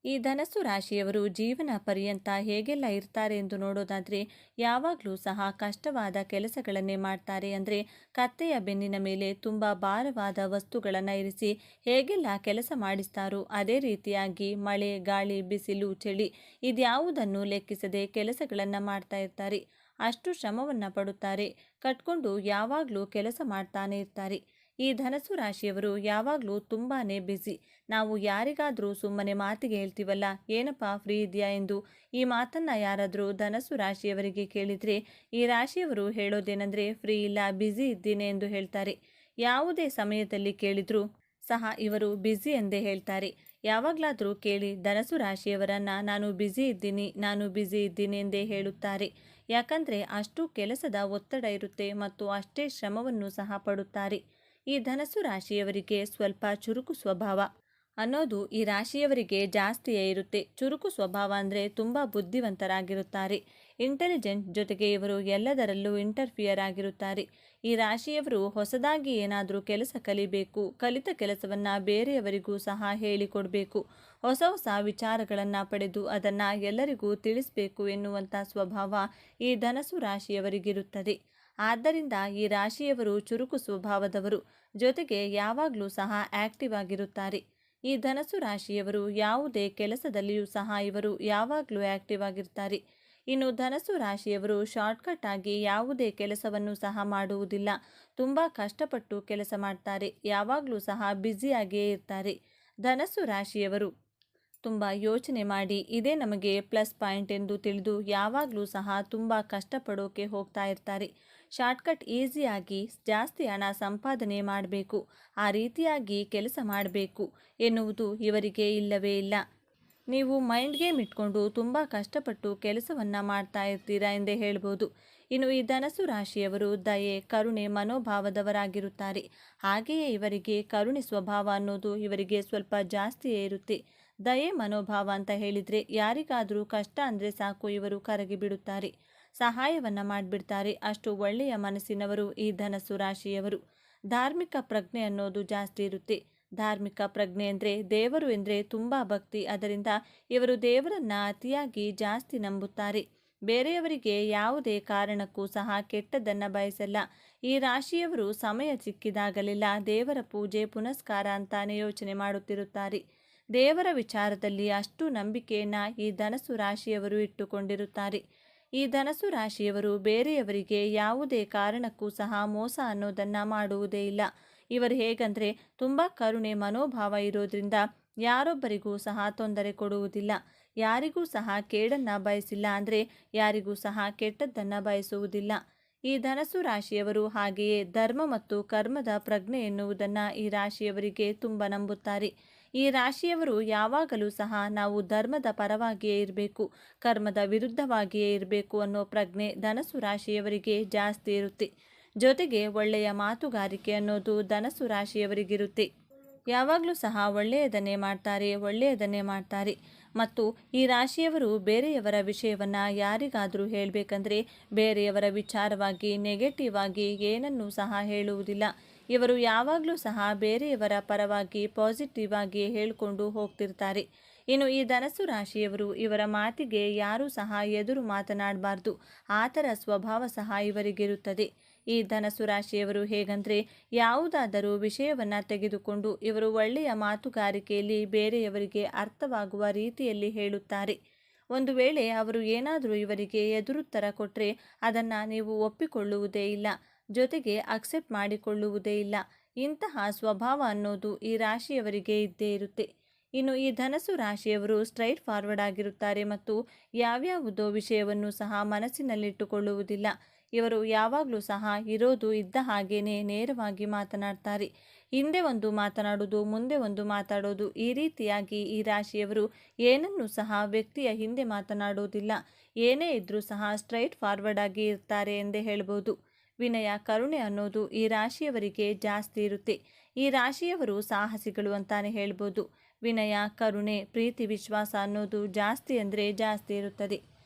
ಈ ಧನಸ್ಸು ರಾಶಿಯವರು ಜೀವನ ಪರ್ಯಂತ ಹೇಗೆಲ್ಲ ಇರ್ತಾರೆ ಎಂದು ನೋಡೋದಾದರೆ, ಯಾವಾಗಲೂ ಸಹ ಕಷ್ಟವಾದ ಕೆಲಸಗಳನ್ನೇ ಮಾಡ್ತಾರೆ. ಅಂದರೆ ಕತ್ತೆಯ ಬೆನ್ನಿನ ಮೇಲೆ ತುಂಬ ಭಾರವಾದ ವಸ್ತುಗಳನ್ನು ಇರಿಸಿ ಹೇಗೆಲ್ಲ ಕೆಲಸ ಮಾಡಿಸ್ತಾರೋ ಅದೇ ರೀತಿಯಾಗಿ ಮಳೆ, ಗಾಳಿ, ಬಿಸಿಲು, ಚಳಿ ಇದ್ಯಾವುದನ್ನು ಲೆಕ್ಕಿಸದೆ ಕೆಲಸಗಳನ್ನು ಮಾಡ್ತಾ ಇರ್ತಾರೆ. ಅಷ್ಟು ಶ್ರಮವನ್ನು ಪಡುತ್ತಾರೆ. ಕಟ್ಕೊಂಡು ಯಾವಾಗಲೂ ಕೆಲಸ ಮಾಡ್ತಾನೆ ಇರ್ತಾರೆ. ಈ ಧನಸ್ಸು ರಾಶಿಯವರು ಯಾವಾಗಲೂ ತುಂಬಾ ಬ್ಯುಸಿ. ನಾವು ಯಾರಿಗಾದರೂ ಸುಮ್ಮನೆ ಮಾತಿಗೆ ಹೇಳ್ತೀವಲ್ಲ, ಏನಪ್ಪ ಫ್ರೀ ಇದೆಯಾ ಎಂದು, ಈ ಮಾತನ್ನು ಯಾರಾದರೂ ಧನಸ್ಸು ರಾಶಿಯವರಿಗೆ ಕೇಳಿದರೆ ಈ ರಾಶಿಯವರು ಹೇಳೋದೇನೆಂದರೆ ಫ್ರೀ ಇಲ್ಲ, ಬ್ಯುಸಿ ಇದ್ದೀನಿ ಎಂದು ಹೇಳ್ತಾರೆ. ಯಾವುದೇ ಸಮಯದಲ್ಲಿ ಕೇಳಿದರೂ ಸಹ ಇವರು ಬ್ಯುಸಿ ಎಂದೇ ಹೇಳ್ತಾರೆ. ಯಾವಾಗಲಾದರೂ ಕೇಳಿ ಧನಸ್ಸು ರಾಶಿಯವರನ್ನು ನಾನು ಬ್ಯುಸಿ ಇದ್ದೀನಿ ಎಂದೇ ಹೇಳುತ್ತಾರೆ. ಯಾಕಂದರೆ ಅಷ್ಟು ಕೆಲಸದ ಒತ್ತಡ ಇರುತ್ತೆ ಮತ್ತು ಅಷ್ಟೇ ಶ್ರಮವನ್ನು ಸಹ ಪಡುತ್ತಾರೆ. ಈ ಧನಸ್ಸು ರಾಶಿಯವರಿಗೆ ಸ್ವಲ್ಪ ಚುರುಕು ಸ್ವಭಾವ ಅನ್ನೋದು ಈ ರಾಶಿಯವರಿಗೆ ಜಾಸ್ತಿಯೇ ಇರುತ್ತೆ. ಚುರುಕು ಸ್ವಭಾವ ಅಂದರೆ ತುಂಬ ಬುದ್ಧಿವಂತರಾಗಿರುತ್ತಾರೆ. ಇಂಟೆಲಿಜೆಂಟ್, ಜೊತೆಗೆ ಇವರು ಎಲ್ಲದರಲ್ಲೂ ಇಂಟರ್ಫಿಯರ್ ಆಗಿರುತ್ತಾರೆ. ಈ ರಾಶಿಯವರು ಹೊಸದಾಗಿ ಏನಾದರೂ ಕೆಲಸ ಕಲಿಬೇಕು, ಕಲಿತ ಕೆಲಸವನ್ನು ಬೇರೆಯವರಿಗೂ ಸಹ ಹೇಳಿಕೊಡಬೇಕು, ಹೊಸ ಹೊಸ ವಿಚಾರಗಳನ್ನು ಪಡೆದು ಅದನ್ನು ಎಲ್ಲರಿಗೂ ತಿಳಿಸಬೇಕು ಎನ್ನುವಂಥ ಸ್ವಭಾವ ಈ ಧನಸ್ಸು ರಾಶಿಯವರಿಗಿರುತ್ತದೆ. ಆದ್ದರಿಂದ ಈ ರಾಶಿಯವರು ಚುರುಕು ಸ್ವಭಾವದವರು, ಜೊತೆಗೆ ಯಾವಾಗಲೂ ಸಹ ಆಕ್ಟಿವ್ ಆಗಿರುತ್ತಾರೆ. ಈ ಧನಸ್ಸು ರಾಶಿಯವರು ಯಾವುದೇ ಕೆಲಸದಲ್ಲಿಯೂ ಸಹ ಇವರು ಯಾವಾಗಲೂ ಆಕ್ಟಿವ್ ಆಗಿರ್ತಾರೆ. ಇನ್ನು ಧನಸ್ಸು ರಾಶಿಯವರು ಶಾರ್ಟ್ಕಟ್ ಆಗಿ ಯಾವುದೇ ಕೆಲಸವನ್ನು ಸಹ ಮಾಡುವುದಿಲ್ಲ. ತುಂಬ ಕಷ್ಟಪಟ್ಟು ಕೆಲಸ ಮಾಡ್ತಾರೆ. ಯಾವಾಗಲೂ ಸಹ ಬ್ಯುಸಿಯಾಗಿಯೇ ಇರ್ತಾರೆ. ಧನಸ್ಸು ರಾಶಿಯವರು ತುಂಬ ಯೋಚನೆ ಮಾಡಿ ಇದೇ ನಮಗೆ ಪ್ಲಸ್ ಪಾಯಿಂಟ್ ಎಂದು ತಿಳಿದು ಯಾವಾಗಲೂ ಸಹ ತುಂಬ ಕಷ್ಟಪಡೋಕೆ ಹೋಗ್ತಾ ಇರ್ತಾರೆ. ಶಾರ್ಟ್ಕಟ್ ಈಸಿಯಾಗಿ ಜಾಸ್ತಿ ಹಣ ಸಂಪಾದನೆ ಮಾಡಬೇಕು, ಆ ರೀತಿಯಾಗಿ ಕೆಲಸ ಮಾಡಬೇಕು ಎನ್ನುವುದು ಇವರಿಗೆ ಇಲ್ಲವೇ ಇಲ್ಲ. ನೀವು ಮೈಂಡ್ ಗೇಮ್ ಇಟ್ಕೊಂಡು ತುಂಬ ಕಷ್ಟಪಟ್ಟು ಕೆಲಸವನ್ನು ಮಾಡ್ತಾ ಇರ್ತೀರಾ ಎಂದೇ ಹೇಳ್ಬೋದು. ಇನ್ನು ಈ ಧನಸ್ಸು ರಾಶಿಯವರು ದಯೆ, ಕರುಣೆ ಮನೋಭಾವದವರಾಗಿರುತ್ತಾರೆ. ಹಾಗೆಯೇ ಇವರಿಗೆ ಕರುಣೆ ಸ್ವಭಾವ ಅನ್ನೋದು ಇವರಿಗೆ ಸ್ವಲ್ಪ ಜಾಸ್ತಿಯೇ ಇರುತ್ತೆ. ದಯೆ ಮನೋಭಾವ ಅಂತ ಹೇಳಿದರೆ ಯಾರಿಗಾದರೂ ಕಷ್ಟ ಅಂದರೆ ಸಾಕು ಇವರು ಕರಗಿ ಬಿಡುತ್ತಾರೆ, ಸಹಾಯವನ್ನು ಮಾಡಿಬಿಡ್ತಾರೆ. ಅಷ್ಟು ಒಳ್ಳೆಯ ಮನಸ್ಸಿನವರು ಈ ಧನಸ್ಸು ರಾಶಿಯವರು. ಧಾರ್ಮಿಕ ಪ್ರಜ್ಞೆ ಅನ್ನೋದು ಜಾಸ್ತಿ ಇರುತ್ತೆ. ಧಾರ್ಮಿಕ ಪ್ರಜ್ಞೆ ಅಂದರೆ ದೇವರು ಎಂದರೆ ತುಂಬ ಭಕ್ತಿ. ಅದರಿಂದ ಇವರು ದೇವರನ್ನು ಅತಿಯಾಗಿ ಜಾಸ್ತಿ ನಂಬುತ್ತಾರೆ. ಬೇರೆಯವರಿಗೆ ಯಾವುದೇ ಕಾರಣಕ್ಕೂ ಸಹ ಕೆಟ್ಟದ್ದನ್ನು ಬಯಸಲ್ಲ. ಈ ರಾಶಿಯವರು ಸಮಯ ಸಿಕ್ಕಿದಾಗಲೆಲ್ಲ ದೇವರ ಪೂಜೆ ಪುನಸ್ಕಾರ ಅಂತಾನೆ ಯೋಚನೆ ಮಾಡುತ್ತಿರುತ್ತಾರೆ. ದೇವರ ವಿಚಾರದಲ್ಲಿ ಅಷ್ಟು ನಂಬಿಕೆಯನ್ನು ಈ ಧನಸ್ಸು ರಾಶಿಯವರು ಇಟ್ಟುಕೊಂಡಿರುತ್ತಾರೆ. ಈ ಧನಸ್ಸು ರಾಶಿಯವರು ಬೇರೆಯವರಿಗೆ ಯಾವುದೇ ಕಾರಣಕ್ಕೂ ಸಹ ಮೋಸ ಅನ್ನೋದನ್ನು ಮಾಡುವುದೇ ಇಲ್ಲ. ಇವರು ಹೇಗಂದರೆ ತುಂಬ ಕರುಣೆ ಮನೋಭಾವ ಇರೋದ್ರಿಂದ ಯಾರೊಬ್ಬರಿಗೂ ಸಹ ತೊಂದರೆ ಕೊಡುವುದಿಲ್ಲ. ಯಾರಿಗೂ ಸಹ ಕೇಡನ್ನು ಬಯಸಿಲ್ಲ, ಅಂದರೆ ಯಾರಿಗೂ ಸಹ ಕೆಟ್ಟದ್ದನ್ನು ಬಯಸುವುದಿಲ್ಲ. ಈ ಧನಸ್ಸು ರಾಶಿಯವರು ಹಾಗೆಯೇ ಧರ್ಮ ಮತ್ತು ಕರ್ಮದ ಪ್ರಜ್ಞೆ ಎನ್ನುವುದನ್ನು ಈ ರಾಶಿಯವರಿಗೆ ತುಂಬ ನಂಬುತ್ತಾರೆ. ಈ ರಾಶಿಯವರು ಯಾವಾಗಲೂ ಸಹ ನಾವು ಧರ್ಮದ ಪರವಾಗಿಯೇ ಇರಬೇಕು, ಕರ್ಮದ ವಿರುದ್ಧವಾಗಿಯೇ ಇರಬೇಕು ಅನ್ನೋ ಪ್ರಜ್ಞೆ ಧನಸ್ಸು ರಾಶಿಯವರಿಗೆ ಜಾಸ್ತಿ ಇರುತ್ತೆ. ಜೊತೆಗೆ ಒಳ್ಳೆಯ ಮಾತುಗಾರಿಕೆ ಅನ್ನೋದು ಧನಸ್ಸು ರಾಶಿಯವರಿಗಿರುತ್ತೆ. ಯಾವಾಗಲೂ ಸಹ ಒಳ್ಳೆಯದನ್ನೇ ಮಾಡ್ತಾರೆ. ಮತ್ತು ಈ ರಾಶಿಯವರು ಬೇರೆಯವರ ವಿಷಯವನ್ನು ಯಾರಿಗಾದರೂ ಹೇಳಬೇಕಂದ್ರೆ ಬೇರೆಯವರ ವಿಚಾರವಾಗಿ ನೆಗೆಟಿವ್ ಆಗಿ ಏನನ್ನೂ ಸಹ ಹೇಳುವುದಿಲ್ಲ. ಇವರು ಯಾವಾಗಲೂ ಸಹ ಬೇರೆಯವರ ಪರವಾಗಿ ಪಾಸಿಟಿವ್ ಆಗಿ ಹೇಳಿಕೊಂಡು ಹೋಗ್ತಿರ್ತಾರೆ. ಇನ್ನು ಈ ಧನಸ್ಸು ರಾಶಿಯವರು ಇವರ ಮಾತಿಗೆ ಯಾರೂ ಸಹ ಎದುರು ಮಾತನಾಡಬಾರ್ದು, ಆ ಥರ ಸ್ವಭಾವ ಸಹ ಇವರಿಗಿರುತ್ತದೆ. ಈ ಧನಸ್ಸು ರಾಶಿಯವರು ಹೇಗಂದರೆ ಯಾವುದಾದರೂ ವಿಷಯವನ್ನು ತೆಗೆದುಕೊಂಡು ಇವರು ಒಳ್ಳೆಯ ಮಾತುಗಾರಿಕೆಯಲ್ಲಿ ಬೇರೆಯವರಿಗೆ ಅರ್ಥವಾಗುವ ರೀತಿಯಲ್ಲಿ ಹೇಳುತ್ತಾರೆ. ಒಂದು ವೇಳೆ ಅವರು ಏನಾದರೂ ಇವರಿಗೆ ಎದುರುತ್ತರ ಕೊಟ್ಟರೆ ಅದನ್ನು ನೀವು ಒಪ್ಪಿಕೊಳ್ಳುವುದೇ ಇಲ್ಲ, ಜೊತೆಗೆ ಅಕ್ಸೆಪ್ಟ್ ಮಾಡಿಕೊಳ್ಳುವುದೇ ಇಲ್ಲ. ಇಂತಹ ಸ್ವಭಾವ ಅನ್ನೋದು ಈ ರಾಶಿಯವರಿಗೆ ಇದ್ದೇ ಇರುತ್ತೆ. ಇನ್ನು ಈ ಧನಸ್ಸು ರಾಶಿಯವರು ಸ್ಟ್ರೈಟ್ ಫಾರ್ವರ್ಡ್ ಆಗಿರುತ್ತಾರೆ ಮತ್ತು ಯಾವ್ಯಾವುದೋ ವಿಷಯವನ್ನು ಸಹ ಮನಸ್ಸಿನಲ್ಲಿಟ್ಟುಕೊಳ್ಳುವುದಿಲ್ಲ. ಇವರು ಯಾವಾಗಲೂ ಸಹ ಇರೋದು ಇದ್ದ ಹಾಗೇನೆ ನೇರವಾಗಿ ಮಾತನಾಡ್ತಾರೆ. ಹಿಂದೆ ಒಂದು ಮಾತನಾಡೋದು, ಮುಂದೆ ಒಂದು ಮಾತಾಡೋದು, ಈ ರೀತಿಯಾಗಿ ಈ ರಾಶಿಯವರು ಏನನ್ನೂ ಸಹ ವ್ಯಕ್ತಿಯ ಹಿಂದೆ ಮಾತನಾಡೋದಿಲ್ಲ. ಏನೇ ಇದ್ರೂ ಸಹ ಸ್ಟ್ರೈಟ್ ಫಾರ್ವರ್ಡ್ ಆಗಿ ಇರ್ತಾರೆ ಎಂದೇ ಹೇಳ್ಬೋದು. ವಿನಯ, ಕರುಣೆ ಅನ್ನೋದು ಈ ರಾಶಿಯವರಿಗೆ ಜಾಸ್ತಿ ಇರುತ್ತೆ. ಈ ರಾಶಿಯವರು ಸಾಹಸಿಗಳು ಅಂತಾನೆ ಹೇಳ್ಬೋದು. ವಿನಯ, ಕರುಣೆ, ಪ್ರೀತಿ, ವಿಶ್ವಾಸ ಅನ್ನೋದು ಜಾಸ್ತಿ ಅಂದರೆ ಜಾಸ್ತಿ ಇರುತ್ತದೆ.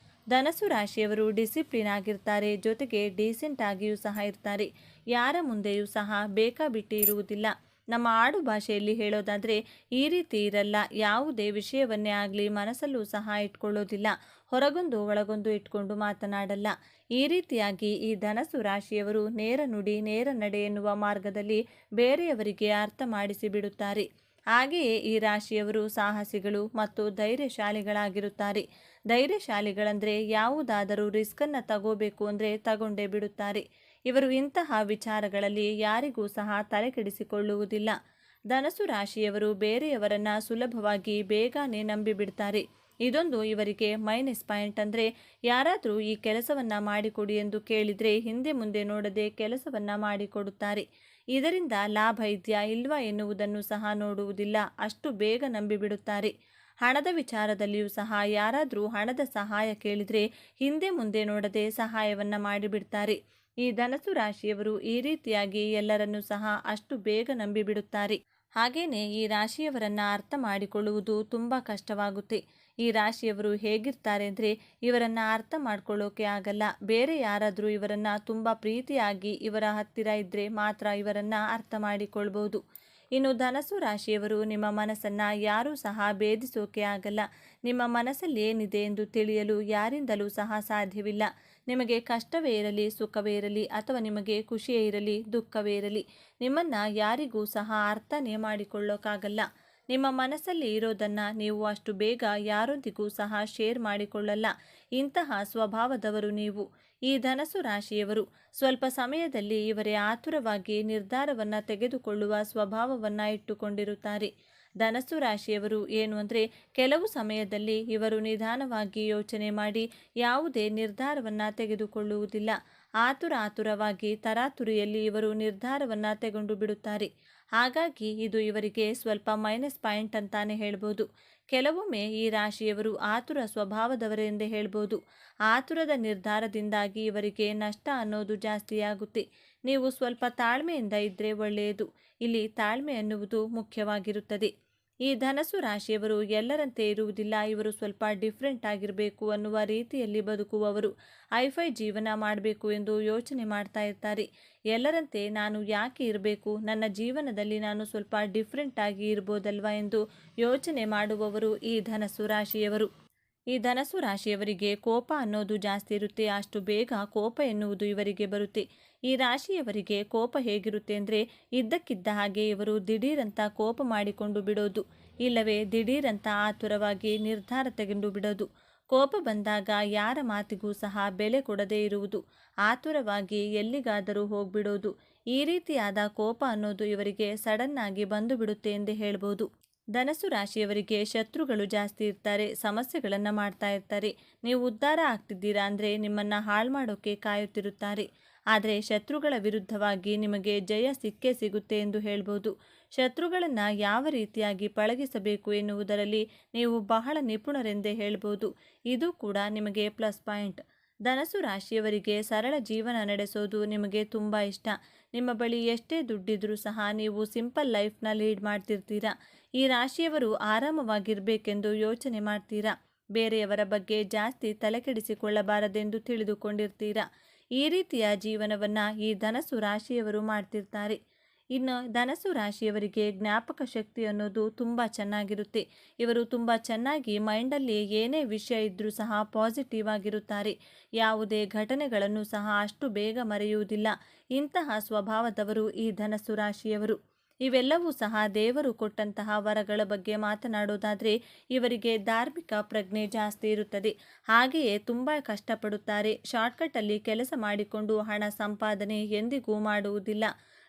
ಧನಸ್ಸು ರಾಶಿಯವರು ಡಿಸಿಪ್ಲಿನ್ ಆಗಿರ್ತಾರೆ, ಜೊತೆಗೆ ಡೀಸೆಂಟ್ ಆಗಿಯೂ ಸಹ ಇರ್ತಾರೆ. ಯಾರ ಮುಂದೆಯೂ ಸಹ ಬೇಕಾಬಿಟ್ಟಿ ಇರುವುದಿಲ್ಲ. ನಮ್ಮ ಆಡು ಭಾಷೆಯಲ್ಲಿ ಹೇಳೋದಾದರೆ ಈ ರೀತಿ ಇರಲ್ಲ. ಯಾವುದೇ ವಿಷಯವನ್ನೇ ಆಗಲಿ ಮನಸ್ಸಲ್ಲೂ ಸಹ ಇಟ್ಕೊಳ್ಳೋದಿಲ್ಲ. ಹೊರಗೊಂದು ಒಳಗೊಂದು ಇಟ್ಕೊಂಡು ಮಾತನಾಡಲ್ಲ. ಈ ರೀತಿಯಾಗಿ ಈ ಧನಸ್ಸು ರಾಶಿಯವರು ನೇರ ನುಡಿ ನೇರ ನಡೆ ಎನ್ನುವ ಮಾರ್ಗದಲ್ಲಿ ಬೇರೆಯವರಿಗೆ ಅರ್ಥ ಮಾಡಿಸಿ ಬಿಡುತ್ತಾರೆ. ಹಾಗೆಯೇ ಈ ರಾಶಿಯವರು ಸಾಹಸಿಗಳು ಮತ್ತು ಧೈರ್ಯಶಾಲಿಗಳಾಗಿರುತ್ತಾರೆ. ಧೈರ್ಯಶಾಲಿಗಳಂದರೆ ಯಾವುದಾದರೂ ರಿಸ್ಕನ್ನು ತಗೋಬೇಕು ಅಂದರೆ ತಗೊಂಡೇ ಬಿಡುತ್ತಾರೆ. ಇವರು ಇಂತಹ ವಿಚಾರಗಳಲ್ಲಿ ಯಾರಿಗೂ ಸಹ ತಲೆಕೆಡಿಸಿಕೊಳ್ಳುವುದಿಲ್ಲ. ಧನಸ್ಸು ರಾಶಿಯವರು ಬೇರೆಯವರನ್ನ ಸುಲಭವಾಗಿ ಬೇಗನೆ ನಂಬಿಬಿಡ್ತಾರೆ. ಇದೊಂದು ಇವರಿಗೆ ಮೈನಸ್ ಪಾಯಿಂಟ್. ಅಂದರೆ ಯಾರಾದರೂ ಈ ಕೆಲಸವನ್ನ ಮಾಡಿಕೊಡಿ ಎಂದು ಕೇಳಿದರೆ ಹಿಂದೆ ಮುಂದೆ ನೋಡದೆ ಕೆಲಸವನ್ನ ಮಾಡಿಕೊಡುತ್ತಾರೆ. ಇದರಿಂದ ಲಾಭ ಇದೆಯಾ ಇಲ್ವಾ ಎನ್ನುವುದನ್ನು ಸಹ ನೋಡುವುದಿಲ್ಲ. ಅಷ್ಟು ಬೇಗ ನಂಬಿಬಿಡುತ್ತಾರೆ. ಹಣದ ವಿಚಾರದಲ್ಲಿಯೂ ಸಹ ಯಾರಾದರೂ ಹಣದ ಸಹಾಯ ಕೇಳಿದರೆ ಹಿಂದೆ ಮುಂದೆ ನೋಡದೆ ಸಹಾಯವನ್ನ ಮಾಡಿಬಿಡ್ತಾರೆ. ಈ ಧನಸ್ಸು ರಾಶಿಯವರು ಈ ರೀತಿಯಾಗಿ ಎಲ್ಲರನ್ನೂ ಸಹ ಅಷ್ಟು ಬೇಗ ನಂಬಿಬಿಡುತ್ತಾರೆ. ಹಾಗೇನೆ ಈ ರಾಶಿಯವರನ್ನ ಅರ್ಥ ಮಾಡಿಕೊಳ್ಳುವುದು ತುಂಬ ಕಷ್ಟವಾಗುತ್ತೆ. ಈ ರಾಶಿಯವರು ಹೇಗಿರ್ತಾರೆ ಅಂದರೆ ಇವರನ್ನ ಅರ್ಥ ಮಾಡ್ಕೊಳ್ಳೋಕೆ ಆಗಲ್ಲ. ಬೇರೆ ಯಾರಾದರೂ ಇವರನ್ನ ತುಂಬ ಪ್ರೀತಿಯಾಗಿ ಇವರ ಹತ್ತಿರ ಇದ್ದರೆ ಮಾತ್ರ ಇವರನ್ನ ಅರ್ಥ ಮಾಡಿಕೊಳ್ಬೋದು. ಇನ್ನು ಧನಸ್ಸು ರಾಶಿಯವರು ನಿಮ್ಮ ಮನಸ್ಸನ್ನು ಯಾರೂ ಸಹ ಭೇದಿಸೋಕೆ ಆಗಲ್ಲ. ನಿಮ್ಮ ಮನಸ್ಸಲ್ಲಿ ಏನಿದೆ ಎಂದು ತಿಳಿಯಲು ಯಾರಿಂದಲೂ ಸಹ ಸಾಧ್ಯವಿಲ್ಲ. ನಿಮಗೆ ಕಷ್ಟವೇ ಇರಲಿ, ಸುಖವೇ ಇರಲಿ, ಅಥವಾ ನಿಮಗೆ ಖುಷಿಯೇ ಇರಲಿ, ದುಃಖವೇ ಇರಲಿ, ನಿಮ್ಮನ್ನು ಯಾರಿಗೂ ಸಹ ಅರ್ಥನೇ ಮಾಡಿಕೊಳ್ಳೋಕ್ಕಾಗಲ್ಲ. ನಿಮ್ಮ ಮನಸ್ಸಲ್ಲಿ ಇರೋದನ್ನು ನೀವು ಅಷ್ಟು ಬೇಗ ಯಾರೊಂದಿಗೂ ಸಹ ಶೇರ್ ಮಾಡಿಕೊಳ್ಳಲ್ಲ. ಇಂತಹ ಸ್ವಭಾವದವರು ನೀವು. ಈ ಧನಸ್ಸು ರಾಶಿಯವರು ಸ್ವಲ್ಪ ಸಮಯದಲ್ಲಿ ಇವರೇ ಆತುರವಾಗಿ ನಿರ್ಧಾರವನ್ನು ತೆಗೆದುಕೊಳ್ಳುವ ಸ್ವಭಾವವನ್ನು ಇಟ್ಟುಕೊಂಡಿರುತ್ತಾರೆ. ಧನಸ್ಸು ರಾಶಿಯವರು ಏನು ಅಂದರೆ ಕೆಲವು ಸಮಯದಲ್ಲಿ ಇವರು ನಿಧಾನವಾಗಿ ಯೋಚನೆ ಮಾಡಿ ಯಾವುದೇ ನಿರ್ಧಾರವನ್ನು ತೆಗೆದುಕೊಳ್ಳುವುದಿಲ್ಲ. ಆತುರವಾಗಿ ತರಾತುರಿಯಲ್ಲಿ ಇವರು ನಿರ್ಧಾರವನ್ನು ತೆಗೆದು ಬಿಡುತ್ತಾರೆ. ಹಾಗಾಗಿ ಇದು ಇವರಿಗೆ ಸ್ವಲ್ಪ ಮೈನಸ್ ಪಾಯಿಂಟ್ ಅಂತಾನೆ ಹೇಳ್ಬೋದು. ಕೆಲವೊಮ್ಮೆ ಈ ರಾಶಿಯವರು ಆತುರ ಸ್ವಭಾವದವರೆಂದೇ ಹೇಳ್ಬೋದು. ಆತುರದ ನಿರ್ಧಾರದಿಂದಾಗಿ ಇವರಿಗೆ ನಷ್ಟ ಅನ್ನೋದು ಜಾಸ್ತಿಯಾಗುತ್ತೆ. ನೀವು ಸ್ವಲ್ಪ ತಾಳ್ಮೆಯಿಂದ ಇದ್ದರೆ ಒಳ್ಳೆಯದು. ಇಲ್ಲಿ ತಾಳ್ಮೆ ಅನ್ನುವುದು ಮುಖ್ಯವಾಗಿರುತ್ತದೆ. ಈ ಧನಸ್ಸು ರಾಶಿಯವರು ಎಲ್ಲರಂತೆ ಇರುವುದಿಲ್ಲ. ಇವರು ಸ್ವಲ್ಪ ಡಿಫ್ರೆಂಟ್ ಆಗಿರಬೇಕು ಅನ್ನುವ ರೀತಿಯಲ್ಲಿ ಬದುಕುವವರು. ಐಫೈ ಜೀವನ ಮಾಡಬೇಕು ಎಂದು ಯೋಚನೆ ಮಾಡ್ತಾ ಇರ್ತಾರೆ. ಎಲ್ಲರಂತೆ ನಾನು ಯಾಕೆ ಇರಬೇಕು, ನನ್ನ ಜೀವನದಲ್ಲಿ ನಾನು ಸ್ವಲ್ಪ ಡಿಫ್ರೆಂಟ್ ಆಗಿ ಇರ್ಬೋದಲ್ವಾ ಎಂದು ಯೋಚನೆ ಮಾಡುವವರು ಈ ಧನಸ್ಸು ರಾಶಿಯವರು. ಈ ಧನಸ್ಸು ರಾಶಿಯವರಿಗೆ ಕೋಪ ಅನ್ನೋದು ಜಾಸ್ತಿ ಇರುತ್ತೆ. ಅಷ್ಟು ಬೇಗ ಕೋಪ ಎನ್ನುವುದು ಇವರಿಗೆ ಬರುತ್ತೆ. ಈ ರಾಶಿಯವರಿಗೆ ಕೋಪ ಹೇಗಿರುತ್ತೆ ಅಂದರೆ ಇದ್ದಕ್ಕಿದ್ದ ಹಾಗೆ ಇವರು ದಿಢೀರಂತ ಕೋಪ ಮಾಡಿಕೊಂಡು ಬಿಡೋದು, ಇಲ್ಲವೇ ದಿಢೀರಂತ ಆತುರವಾಗಿ ನಿರ್ಧಾರ ತೆಗೆದು ಬಿಡೋದು. ಕೋಪ ಬಂದಾಗ ಯಾರ ಮಾತಿಗೂ ಸಹ ಬೆಲೆ ಕೊಡದೇ ಇರುವುದು, ಆತುರವಾಗಿ ಎಲ್ಲಿಗಾದರೂ ಹೋಗ್ಬಿಡೋದು. ಈ ರೀತಿಯಾದ ಕೋಪ ಅನ್ನೋದು ಇವರಿಗೆ ಸಡನ್ ಆಗಿ ಬಂದು ಬಿಡುತ್ತೆ ಎಂದೇ ಹೇಳ್ಬೋದು. ಧನಸ್ಸು ರಾಶಿಯವರಿಗೆ ಶತ್ರುಗಳು ಜಾಸ್ತಿ ಇರ್ತಾರೆ. ಸಮಸ್ಯೆಗಳನ್ನು ಮಾಡ್ತಾ ಇರ್ತಾರೆ. ನೀವು ಉದ್ಧಾರ ಆಗ್ತಿದ್ದೀರಾ ಅಂದರೆ ನಿಮ್ಮನ್ನು ಹಾಳು ಮಾಡೋಕ್ಕೆ ಕಾಯುತ್ತಿರುತ್ತಾರೆ. ಆದರೆ ಶತ್ರುಗಳ ವಿರುದ್ಧವಾಗಿ ನಿಮಗೆ ಜಯ ಸಿಕ್ಕೇ ಸಿಗುತ್ತೆ ಎಂದು ಹೇಳ್ಬೋದು. ಶತ್ರುಗಳನ್ನು ಯಾವ ರೀತಿಯಾಗಿ ಪಳಗಿಸಬೇಕು ಎನ್ನುವುದರಲ್ಲಿ ನೀವು ಬಹಳ ನಿಪುಣರೆಂದೇ ಹೇಳ್ಬೋದು. ಇದು ಕೂಡ ನಿಮಗೆ ಪ್ಲಸ್ ಪಾಯಿಂಟ್. ಧನಸ್ಸು ರಾಶಿಯವರಿಗೆ ಸರಳ ಜೀವನ ನಡೆಸೋದು ನಿಮಗೆ ತುಂಬ ಇಷ್ಟ. ನಿಮ್ಮ ಬಳಿ ಎಷ್ಟೇ ದುಡ್ಡಿದ್ರೂ ಸಹ ನೀವು ಸಿಂಪಲ್ ಲೈಫ್ನ ಲೀಡ್ ಮಾಡ್ತಿರ್ತೀರಾ. ಈ ರಾಶಿಯವರು ಆರಾಮವಾಗಿರಬೇಕೆಂದು ಯೋಚನೆ ಮಾಡ್ತೀರಾ. ಬೇರೆಯವರ ಬಗ್ಗೆ ಜಾಸ್ತಿ ತಲೆಕೆಡಿಸಿಕೊಳ್ಳಬಾರದೆಂದು ತಿಳಿದುಕೊಂಡಿರ್ತೀರಾ. ಈ ರೀತಿಯ ಜೀವನವನ್ನು ಈ ಧನಸ್ಸು ರಾಶಿಯವರು ಮಾಡ್ತಿರ್ತಾರೆ. ಇನ್ನು ಧನಸ್ಸು ರಾಶಿಯವರಿಗೆ ಜ್ಞಾಪಕ ಶಕ್ತಿ ಅನ್ನೋದು ತುಂಬ ಚೆನ್ನಾಗಿರುತ್ತೆ. ಇವರು ತುಂಬ ಚೆನ್ನಾಗಿ ಮೈಂಡಲ್ಲಿ ಏನೇ ವಿಷಯ ಇದ್ದರೂ ಸಹ ಪಾಸಿಟಿವ್ ಆಗಿರುತ್ತಾರೆ. ಯಾವುದೇ ಘಟನೆಗಳನ್ನು ಸಹ ಅಷ್ಟು ಬೇಗ ಮರೆಯುವುದಿಲ್ಲ. ಇಂತಹ ಸ್ವಭಾವದವರು ಈ ಧನಸ್ಸು ರಾಶಿಯವರು. ಇವೆಲ್ಲವೂ ಸಹ ದೇವರು ಕೊಟ್ಟಂತಹ ವರಗಳ ಬಗ್ಗೆ ಮಾತನಾಡೋದಾದರೆ ಇವರಿಗೆ ಧಾರ್ಮಿಕ ಪ್ರಜ್ಞೆ ಜಾಸ್ತಿ ಇರುತ್ತದೆ. ಹಾಗೆಯೇ ತುಂಬ ಕಷ್ಟಪಡುತ್ತಾರೆ. ಶಾರ್ಟ್ಕಟ್ಟಲ್ಲಿ ಕೆಲಸ ಮಾಡಿಕೊಂಡು ಹಣ ಸಂಪಾದನೆ ಎಂದಿಗೂ ಮಾಡುವುದಿಲ್ಲ.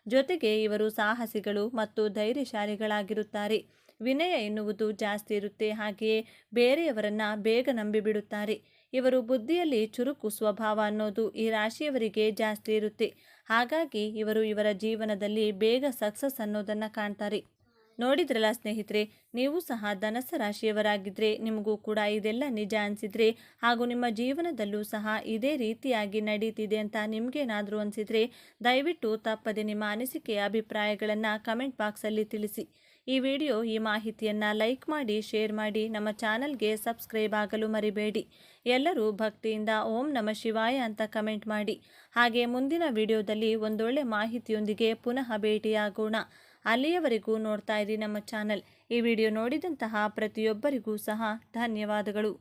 ಜೊತೆಗೆ ಇವರು ಸಾಹಸಿಗಳು ಮತ್ತು ಧೈರ್ಯಶಾಲಿಗಳಾಗಿರುತ್ತಾರೆ. ವಿನಯ ಎನ್ನುವುದು ಜಾಸ್ತಿ ಇರುತ್ತೆ. ಹಾಗೆಯೇ ಬೇರೆಯವರನ್ನ ಬೇಗ ನಂಬಿಬಿಡುತ್ತಾರೆ. ಇವರು ಬುದ್ಧಿಯಲ್ಲಿ ಚುರುಕು ಸ್ವಭಾವ ಅನ್ನೋದು ಈ ರಾಶಿಯವರಿಗೆ ಜಾಸ್ತಿ ಇರುತ್ತೆ. ಹಾಗಾಗಿ ಇವರು ಇವರ ಜೀವನದಲ್ಲಿ ಬೇಗ ಸಕ್ಸಸ್ ಅನ್ನೋದನ್ನು ಕಾಣ್ತಾರೆ. ನೋಡಿದ್ರಲ್ಲ ಸ್ನೇಹಿತರೆ, ನೀವು ಸಹ ಧನಸ್ಸು ರಾಶಿಯವರಾಗಿದ್ದರೆ ನಿಮಗೂ ಕೂಡ ಇದೆಲ್ಲ ನಿಜ ಅನಿಸಿದರೆ ಹಾಗೂ ನಿಮ್ಮ ಜೀವನದಲ್ಲೂ ಸಹ ಇದೇ ರೀತಿಯಾಗಿ ನಡೀತಿದೆ ಅಂತ ನಿಮಗೇನಾದರೂ ಅನಿಸಿದರೆ ದಯವಿಟ್ಟು ತಪ್ಪದೆ ನಿಮ್ಮ ಅನಿಸಿಕೆಯ ಅಭಿಪ್ರಾಯಗಳನ್ನು ಕಮೆಂಟ್ ಬಾಕ್ಸಲ್ಲಿ ತಿಳಿಸಿ. ಈ ಮಾಹಿತಿಯನ್ನು ಲೈಕ್ ಮಾಡಿ, ಶೇರ್ ಮಾಡಿ, ನಮ್ಮ ಚಾನಲ್ಗೆ ಸಬ್ಸ್ಕ್ರೈಬ್ ಆಗಲು ಮರಿಬೇಡಿ. ಎಲ್ಲರೂ ಭಕ್ತಿಯಿಂದ ಓಂ ನಮಃ ಶಿವಾಯ ಅಂತ ಕಮೆಂಟ್ ಮಾಡಿ. ಹಾಗೆ ಮುಂದಿನ ವಿಡಿಯೋದಲ್ಲಿ ಒಂದೊಳ್ಳೆ ಮಾಹಿತಿಯೊಂದಿಗೆ ಪುನಃ ಭೇಟಿಯಾಗೋಣ. ಅಲ್ಲಿಯವರೆಗೂ ನೋಡ್ತಾ ಇರಿ ನಮ್ಮ ಚಾನಲ್. ಈ ವಿಡಿಯೋ ನೋಡಿದಂತಹ ಪ್ರತಿಯೊಬ್ಬರಿಗೂ ಸಹ ಧನ್ಯವಾದಗಳು.